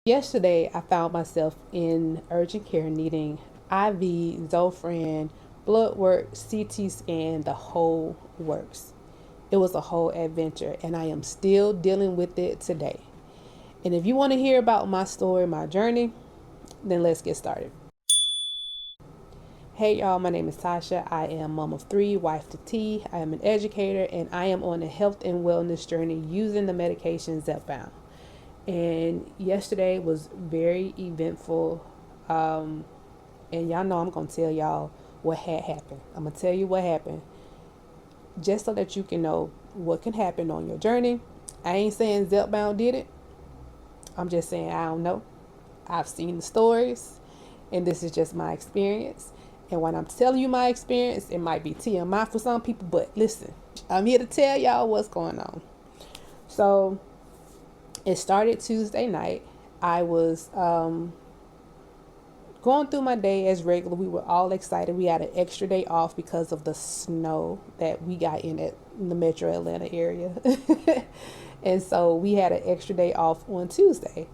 Yesterday, I found myself in urgent care needing IV, Zofran, blood work, CT scan, the whole works. It was a whole adventure, and I am still dealing with it today. And if you want to hear about my story, my journey, then let's get started. Hey y'all, my name is Tasha. I am mom of three, wife to T. I am an educator, and I am on a health and wellness journey using the medication Zepbound. And yesterday was very eventful. And y'all know I'm going to tell y'all what had happened. I'm going to tell you what happened just so that you can know what can happen on your journey. I ain't saying Zepbound did it. I'm just saying I don't know. I've seen the stories, and this is just my experience. And when I'm telling you my experience, it might be TMI for some people, but listen, I'm here to tell y'all what's going on. So it started Tuesday night. I was going through my day as regular. We were all excited. We had an extra day off because of the snow that we got in the metro Atlanta area. And so we had an extra day off on Tuesday.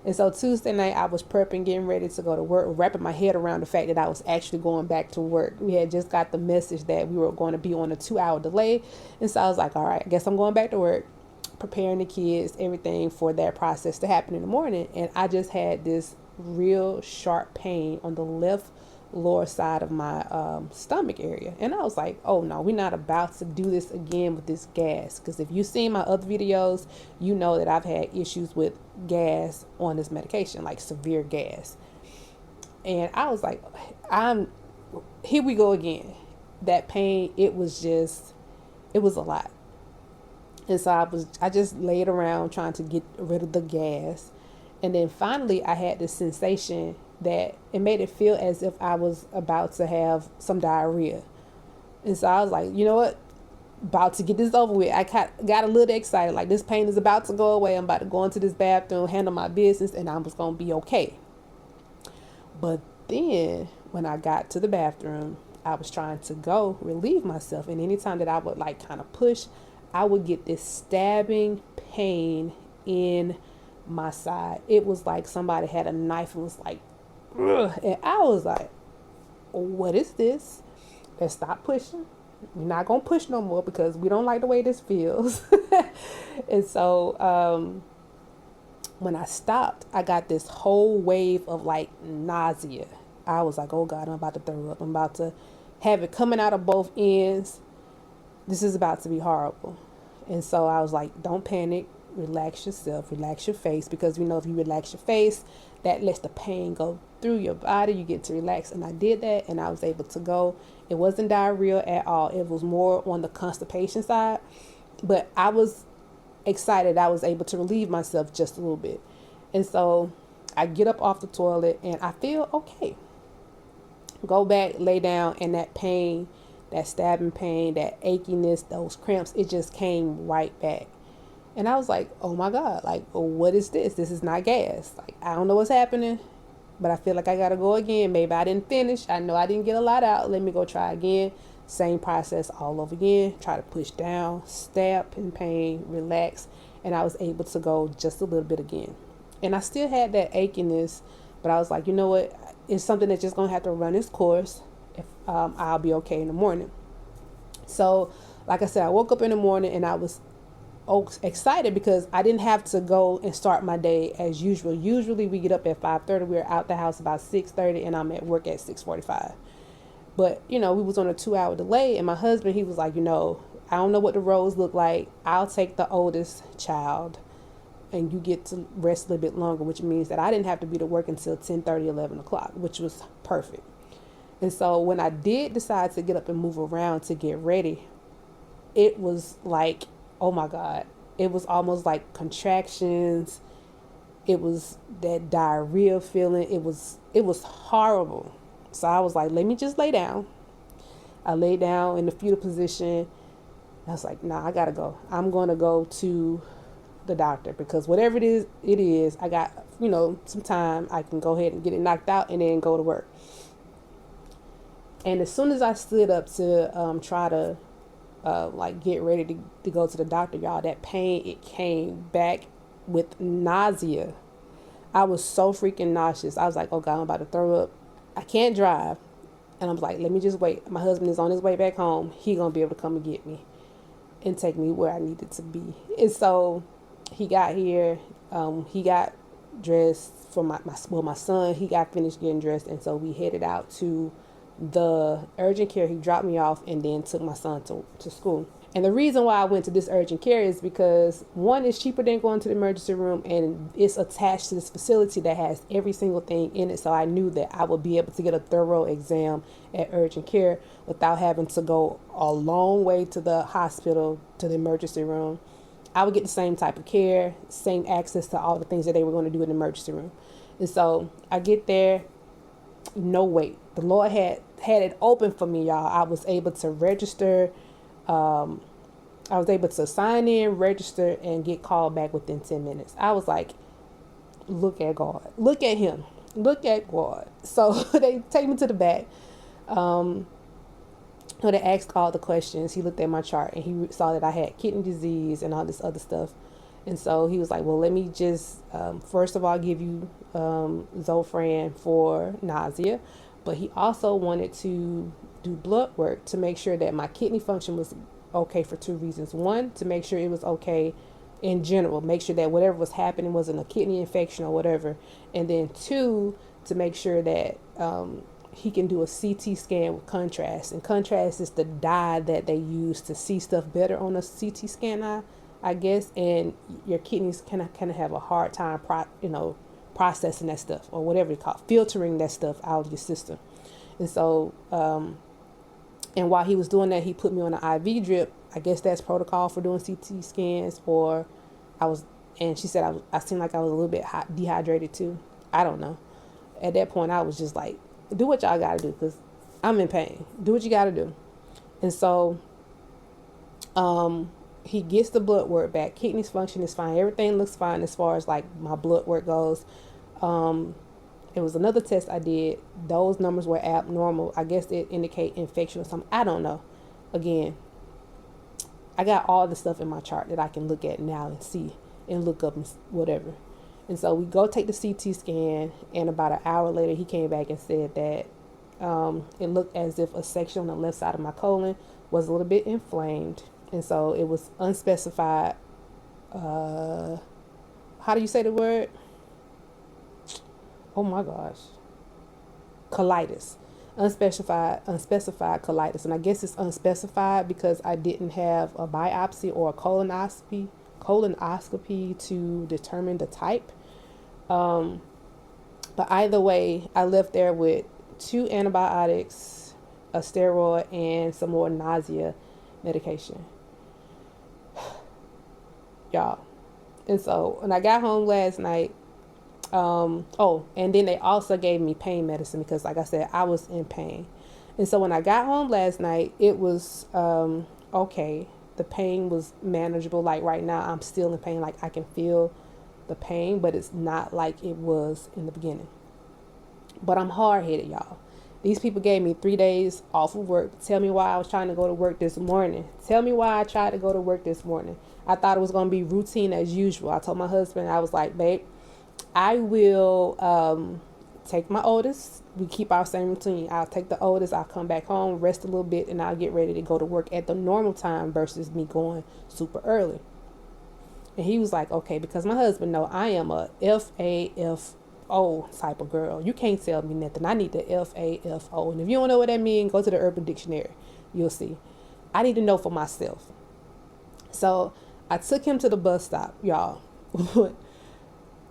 And so Tuesday night, I was prepping, getting ready to go to work, wrapping my head around the fact that I was actually going back to work. We had just got the message that we were going to be on a 2-hour delay. And so I was like, all right, I guess I'm going back to work, preparing the kids, everything for that process to happen in the morning. And I just had this real sharp pain on the left lower side of my stomach area. And I was like, oh no, we're not about to do this again with this gas. Because if you've seen my other videos, you know that I've had issues with gas on this medication, like severe gas. And I was like, here we go again. That pain, it was a lot. And so I just laid around trying to get rid of the gas. And then finally I had this sensation that it made it feel as if I was about to have some diarrhea. And so I was like, you know what? About to get this over with. I got a little excited. Like, this pain is about to go away. I'm about to go into this bathroom, handle my business, and I was going to be okay. But then when I got to the bathroom, I was trying to go relieve myself. And anytime that I would like kind of push, I would get this stabbing pain in my side. It was like somebody had a knife and was like, ugh. And I was like, what is this? Let's stop pushing. We're not gonna push no more because we don't like the way this feels. And so when I stopped, I got this whole wave of like nausea. I was like, oh God, I'm about to throw up. I'm about to have it coming out of both ends. This is about to be horrible. And so I was like, don't panic. Relax yourself, relax your face, because you know if you relax your face, that lets the pain go through your body. You get to relax. And I did that, and I was able to go. It wasn't diarrhea at all. It was more on the constipation side, but I was excited I was able to relieve myself just a little bit. And so I get up off the toilet and I feel okay. Go back, lay down, and that pain, that stabbing pain, that achiness, those cramps, it just came right back. And I was like, oh my God, like, what is this? This is not gas. Like, I don't know what's happening, but I feel like I got to go again. Maybe I didn't finish. I know I didn't get a lot out. Let me go try again. Same process all over again. Try to push down, stab in pain, relax. And I was able to go just a little bit again. And I still had that achiness, but I was like, you know what? It's something that's just going to have to run its course. If I'll be okay in the morning. So, like I said, I woke up in the morning and I was excited because I didn't have to go and start my day as usual. Usually we get up at 5:30. We're out the house about 6:30, and I'm at work at 6:45. But we was on a 2-hour delay, and my husband, he was like, I don't know what the roads look like. I'll take the oldest child, and you get to rest a little bit longer, which means that I didn't have to be to work until 10:30, 11 o'clock, which was perfect. And so when I did decide to get up and move around to get ready, it was like, oh my God, it was almost like contractions. It was that diarrhea feeling. It was horrible. So I was like, let me just lay down. I lay down in the fetal position. I was like, nah, I gotta go. I'm gonna go to the doctor because whatever it is, I got, some time. I can go ahead and get it knocked out and then go to work. And as soon as I stood up to try to get ready to go to the doctor, y'all, that pain, it came back with nausea. I was so freaking nauseous. I was like, oh God, I'm about to throw up. I can't drive. And I was like, let me just wait. My husband is on his way back home. He gonna be able to come and get me and take me where I needed to be. And so he got here. He got dressed for my son. He got finished getting dressed, and so we headed out to the urgent care. He dropped me off and then took my son to school. And the reason why I went to this urgent care is because one, is cheaper than going to the emergency room, and it's attached to this facility that has every single thing in it. So I knew that I would be able to get a thorough exam at urgent care without having to go a long way to the hospital, to the emergency room. I would get the same type of care, same access to all the things that they were going to do in the emergency room. And so I get there, no wait. The Lord had it open for me, y'all. I was able to register. I was able to sign in, register, and get called back within 10 minutes. I was like, look at God. Look at him. Look at God. So they take me to the back. They asked all the questions. He looked at my chart and he saw that I had kidney disease and all this other stuff. And so he was like, well, let me just, first of all, give you Zofran for nausea. But he also wanted to do blood work to make sure that my kidney function was okay for two reasons. One, to make sure it was okay in general, make sure that whatever was happening wasn't a kidney infection or whatever. And then two, to make sure that he can do a CT scan with contrast. And contrast is the dye that they use to see stuff better on a CT scan, I guess. And your kidneys kind of have a hard time processing that stuff, or whatever it's called, filtering that stuff out of your system. And so and while he was doing that, he put me on an IV drip. I guess that's protocol for doing CT scans. Or and she said I seemed like I was a little bit dehydrated too. I don't know. At that point, I was just like, do what y'all gotta do, because I'm in pain. Do what you gotta do. And so he gets the blood work back. Kidneys function is fine. Everything looks fine as far as like my blood work goes. It was another test I did. Those numbers were abnormal. I guess it indicate infection or something. I don't know. Again, I got all the stuff in my chart that I can look at now and see and look up and whatever. And so we go take the CT scan, and about an hour later, he came back and said that it looked as if a section on the left side of my colon was a little bit inflamed. And so it was unspecified. How do you say the word? Oh my gosh. Colitis. Unspecified colitis. And I guess it's unspecified because I didn't have a biopsy or a colonoscopy to determine the type. But either way, I left there with 2 antibiotics, a steroid, and some more nausea medication. Y'all. And so when I got home last night, and then they also gave me pain medicine because, like I said, I was in pain. And so when I got home last night, it was okay. The pain was manageable. Like right now, I'm still in pain. Like I can feel the pain, but it's not like it was in the beginning. But I'm hard-headed, y'all. These people gave me 3 days off of work. Tell me why I was trying to go to work this morning. Tell me why I tried to go to work this morning. I thought it was going to be routine as usual. I told my husband, I was like, babe, I will take my oldest. We keep our same routine. I'll take the oldest. I'll come back home, rest a little bit, and I'll get ready to go to work at the normal time versus me going super early. And he was like, okay, because my husband know I am a FAFO type of girl. You can't tell me nothing. I need the FAFO. And if you don't know what that means, go to the Urban Dictionary. You'll see. I need to know for myself. So I took him to the bus stop, y'all.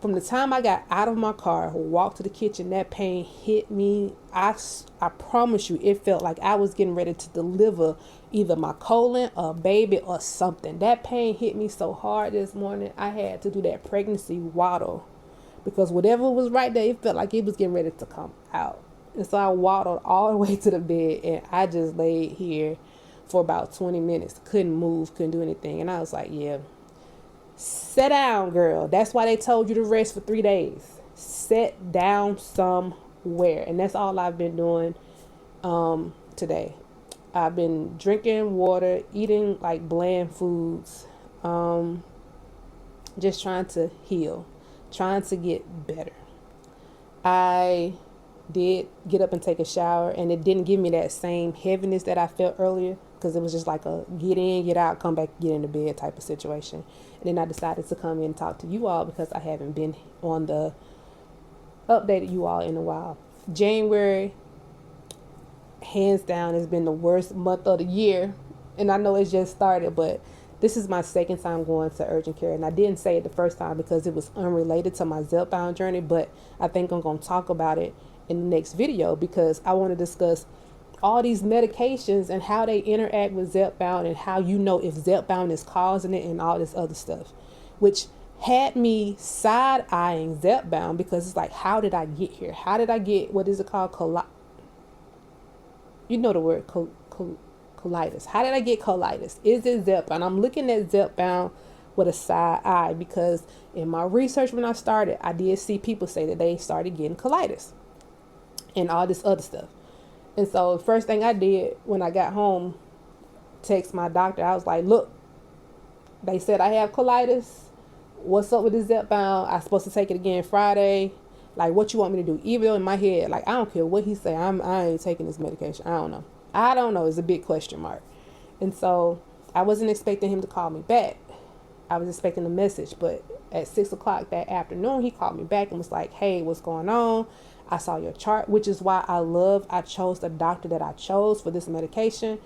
From the time I got out of my car, walked to the kitchen, that pain hit me. I promise you, it felt like I was getting ready to deliver either my colon, a baby, or something. That pain hit me so hard this morning, I had to do that pregnancy waddle. Because whatever was right there, it felt like it was getting ready to come out. And so I waddled all the way to the bed, and I just laid here for about 20 minutes. Couldn't move, couldn't do anything. And I was like, yeah. Sit down, girl. That's why they told you to rest for 3 days. Sit down somewhere. And that's all I've been doing today. I've been drinking water, eating like bland foods, just trying to heal. trying to get better. I did get up and take a shower, and it didn't give me that same heaviness that I felt earlier, because it was just like a get in, get out, come back, get into bed type of situation. And then I decided to come in and talk to you all because I haven't been on the updated you all in a while. January, hands down, has been the worst month of the year. And I know it's just started, but this is my second time going to urgent care. And I didn't say it the first time because it was unrelated to my Zepbound journey, but I think I'm going to talk about it in the next video because I want to discuss all these medications and how they interact with Zepbound and how you know if Zepbound is causing it and all this other stuff, which had me side-eyeing Zepbound because it's like, how did I get here? How did I get, what is it called? You know the word colitis. How did I get colitis? Is it Zepbound? I'm looking at Zepbound with a side eye because in my research when I started, I did see people say that they started getting colitis and all this other stuff. And so the first thing I did when I got home, text my doctor. I was like, look, they said I have colitis. What's up with this Zepbound? I'm supposed to take it again Friday. Like, what you want me to do? Even though in my head, like, I don't care what he say. I ain't taking this medication. I don't know. It's a big question mark. And so I wasn't expecting him to call me back. I was expecting a message. But at 6 o'clock that afternoon, he called me back and was like, hey, what's going on? I saw your chart, which is why I chose the doctor that I chose for this medication.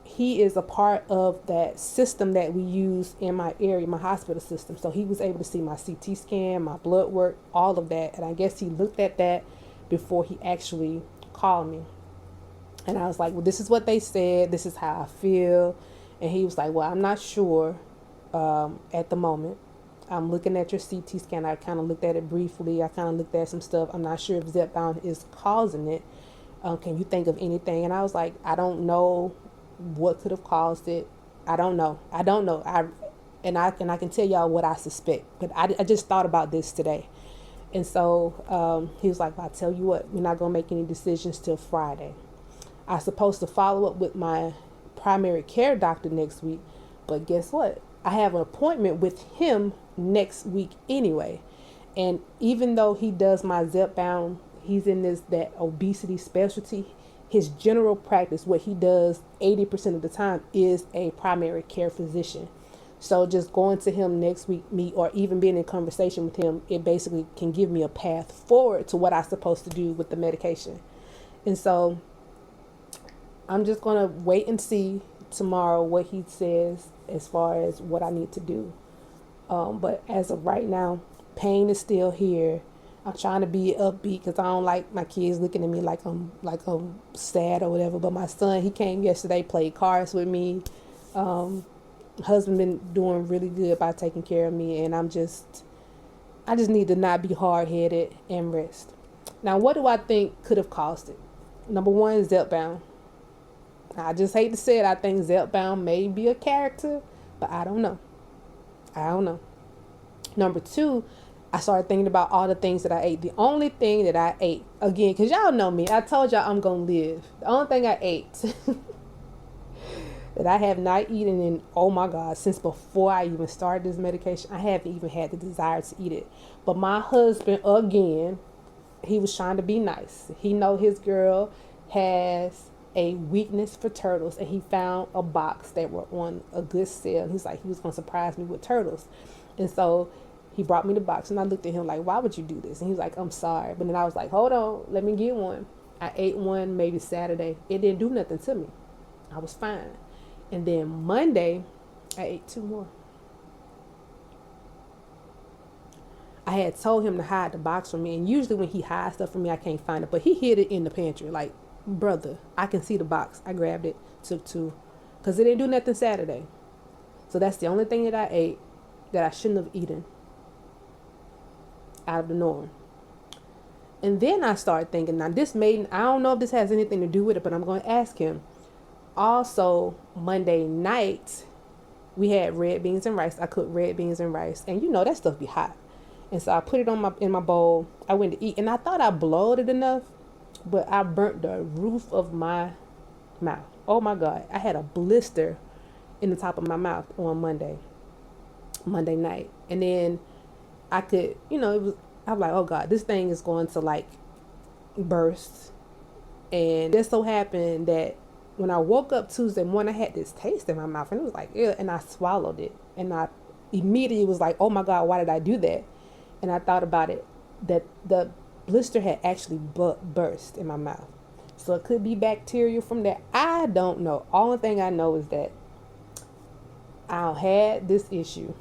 He is a part of that system that we use in my area, my hospital system. So he was able to see my CT scan, my blood work, all of that. And I guess he looked at that before he actually called me. And I was like, well, this is what they said. This is how I feel. And he was like, well, I'm not sure at the moment. I'm looking at your CT scan. I kind of looked at it briefly. I kind of looked at some stuff. I'm not sure if Zepbound is causing it. Can you think of anything? And I was like, I don't know what could have caused it. I don't know. I can tell y'all what I suspect. But I just thought about this today. And so he was like, well, I'll tell you what, we're not going to make any decisions till Friday. I'm supposed to follow up with my primary care doctor next week. But guess what? I have an appointment with him next week anyway. And even though he does my Zepbound, he's in that obesity specialty. His general practice, what he does 80% of the time, is a primary care physician. So just going to him next week, or even being in conversation with him, it basically can give me a path forward to what I'm supposed to do with the medication. And so I'm just going to wait and see tomorrow what he says as far as what I need to do. But as of right now, pain is still here. I'm trying to be upbeat because I don't like my kids looking at me like I'm sad or whatever. But my son, he came yesterday, played cards with me. Husband been doing really good by taking care of me, and I just need to not be hard-headed and rest. Now, what do I think could have caused it? Number one, Zepbound. I just hate to say it. I think Zepbound may be a character, but I don't know. Number two, I started thinking about all the things that I ate. The only thing that I ate, again, because y'all know me, I told y'all I'm going to live. The only thing I ate that I have not eaten in, oh my God, since before I even started this medication, I haven't even had the desire to eat it. But my husband, again, he was trying to be nice. He know his girl has a weakness for turtles, and he found a box that were on a good sale. He's like, he was going to surprise me with turtles. And so he brought me the box, and I looked at him like, why would you do this? And he was like, I'm sorry. But then I was like, hold on, let me get one. I ate one maybe Saturday. It didn't do nothing to me. I was fine. And then Monday, I ate two more. I had told him to hide the box from me. And usually when he hides stuff from me, I can't find it. But he hid it in the pantry. Like, brother, I can see the box. I grabbed it, took two. Because it didn't do nothing Saturday. So that's the only thing that I ate that I shouldn't have eaten out of the norm. And then I started thinking, now I don't know if this has anything to do with it, but I'm going to ask him. Also, Monday night, we had red beans and rice. I cooked red beans and rice. And you know, that stuff be hot. And so I put it in my bowl. I went to eat. And I thought I blowed it enough, but I burnt the roof of my mouth. Oh my God. I had a blister in the top of my mouth on Monday night. And then I could, I'm like, oh God, this thing is going to like burst. And it so happened that when I woke up Tuesday morning, I had this taste in my mouth, and it was like, ew, and I swallowed it. And I immediately was like, oh my God, why did I do that? And I thought about it, that the blister had actually burst in my mouth. So it could be bacteria from that. I don't know. Only thing I know is that I had this issue.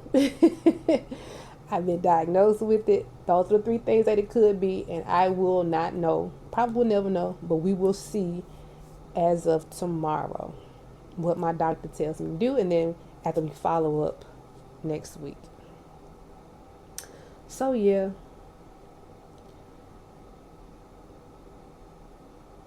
I've been diagnosed with it. Those are the three things that it could be, and I will not know. Probably will never know, but we will see as of tomorrow what my doctor tells me to do, and then after we follow up next week. So yeah.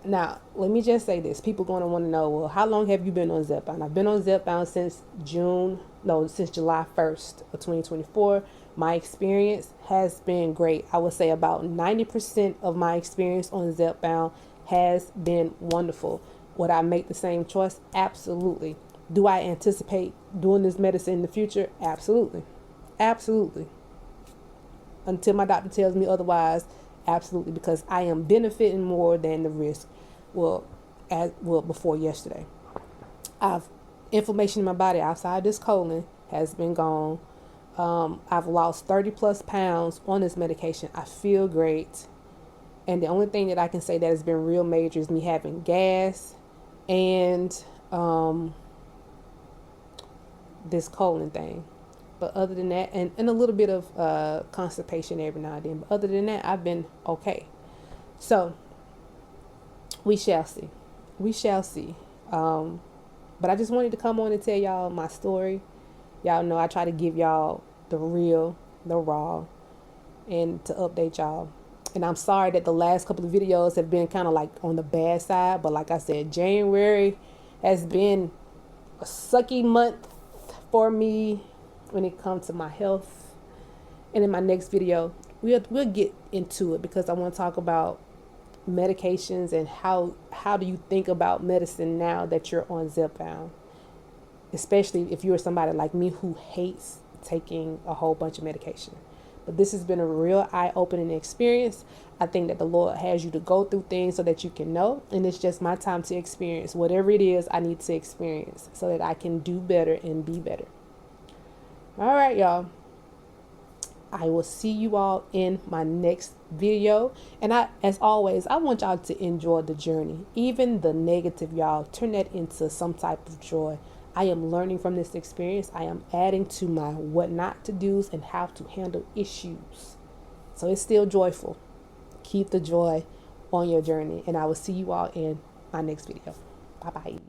Now, let me just say this. People going to want to know, well, how long have you been on Zepbound? I've been on Zepbound since July 1st of 2024. My experience has been great. I would say about 90% of my experience on Zepbound has been wonderful. Would I make the same choice? Absolutely. Do I anticipate doing this medicine in the future? Absolutely. Absolutely. Until my doctor tells me otherwise, absolutely, because I am benefiting more than the risk. Well, before yesterday, I've inflammation in my body outside this colon has been gone. I've lost 30 plus pounds on this medication. I feel great, and the only thing that I can say that has been real major is me having gas and this colon thing. But other than that, and a little bit of constipation every now and then. But other than that, I've been okay. So we shall see. We shall see. But I just wanted to come on and tell y'all my story. Y'all know I try to give y'all the real, the raw, and to update y'all. And I'm sorry that the last couple of videos have been kind of like on the bad side. But like I said, January has been a sucky month for me when it comes to my health. And in my next video, we'll get into it, because I want to talk about medications and how do you think about medicine now that you're on Zepbound, especially if you're somebody like me who hates taking a whole bunch of medication. But this has been a real eye-opening experience. I think that the Lord has you to go through things so that you can know, and it's just my time to experience whatever it is I need to experience so that I can do better and be better. All right, y'all. I will see you all in my next video. And as always, I want y'all to enjoy the journey. Even the negative, y'all, turn that into some type of joy. I am learning from this experience. I am adding to my what not to do's and how to handle issues. So it's still joyful. Keep the joy on your journey. And I will see you all in my next video. Bye-bye.